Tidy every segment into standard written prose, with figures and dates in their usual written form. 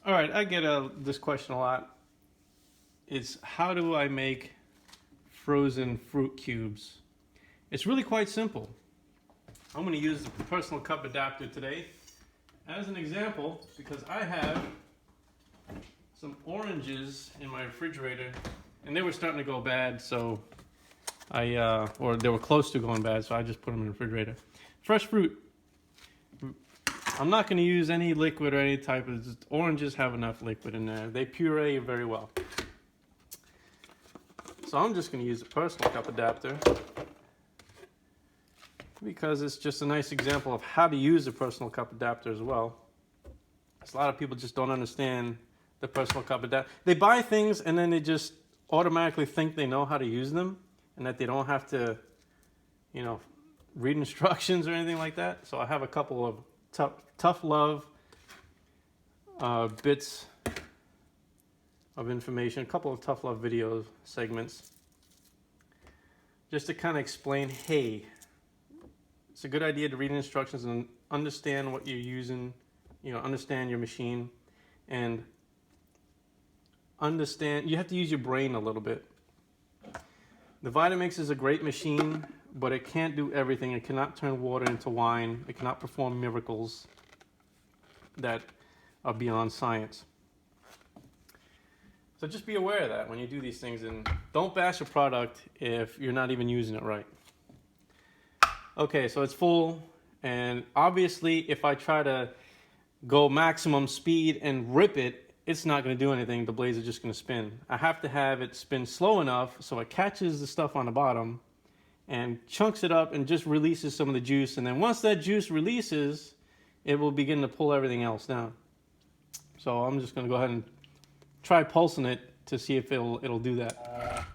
All right, I get this question a lot. Is how do I make frozen fruit cubes? It's really quite simple. I'm going to use the personal cup adapter today as an example because I have some oranges in my refrigerator and they were starting to go bad, so or they were close to going bad, so I just put them in the refrigerator. Fresh fruit. I'm not going to use any liquid or any type of, oranges have enough liquid in there. They puree very well. So I'm just going to use a personal cup adapter because it's just a nice example of how to use a personal cup adapter as well. A lot of people just don't understand the personal cup adapter. They buy things and then they just automatically think they know how to use them and that they don't have to, read instructions or anything like that. So I have a couple of tough love bits of information, a couple of tough love video segments, just to kind of explain, hey, it's a good idea to read instructions and understand what you're using, understand your machine, and understand, you have to use your brain a little bit. The Vitamix is a great machine, but it can't do everything. It cannot turn water into wine. It cannot perform miracles that are beyond science. So just be aware of that when you do these things, and don't bash a product if you're not even using it right. Okay, so it's full, and obviously if I try to go maximum speed and rip it, it's not going to do anything. The blades are just going to spin. I have to have it spin slow enough so it catches the stuff on the bottom and chunks it up and just releases some of the juice. And then once that juice releases, it will begin to pull everything else down. So I'm just going to go ahead and try pulsing it to see if it'll do that.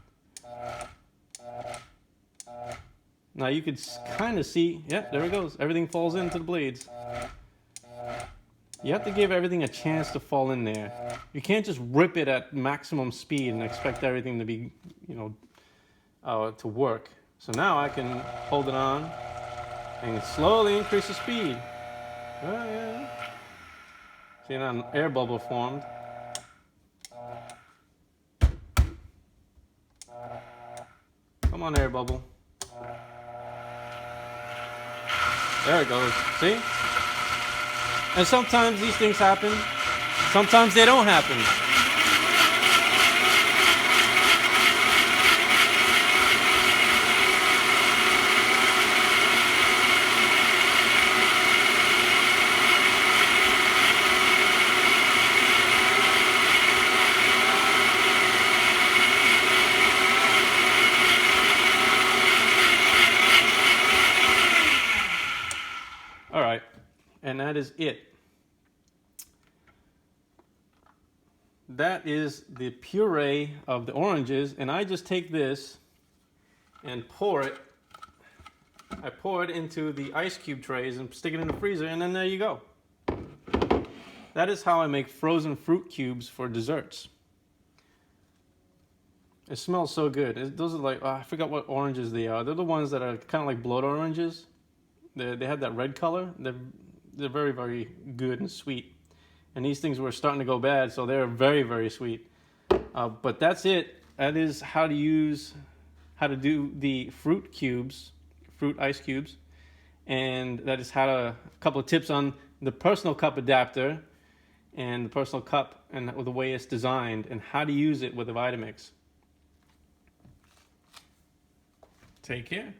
Now you could kind of see, yeah, there it goes. Everything falls into the blades. You have to give everything a chance to fall in there. You can't just rip it at maximum speed and expect everything to be, to work. So now I can hold it on and slowly increase the speed. Oh, yeah. See, now an air bubble formed. Come on, air bubble. There it goes. See? And sometimes these things happen. Sometimes they don't happen. All right, and that is it. That is the puree of the oranges, and I just take this and pour it. I pour it into the ice cube trays and stick it in the freezer, and then there you go. That is how I make frozen fruit cubes for desserts. It smells so good. Those are like, I forgot what oranges they are. They're the ones that are kind of like blood oranges. They have that red color. They're very, very good and sweet. And these things were starting to go bad, so they're very, very sweet. But that's it. That is how to do the fruit cubes, fruit ice cubes. And that is a couple of tips on the personal cup adapter and the personal cup and the way it's designed and how to use it with the Vitamix. Take care.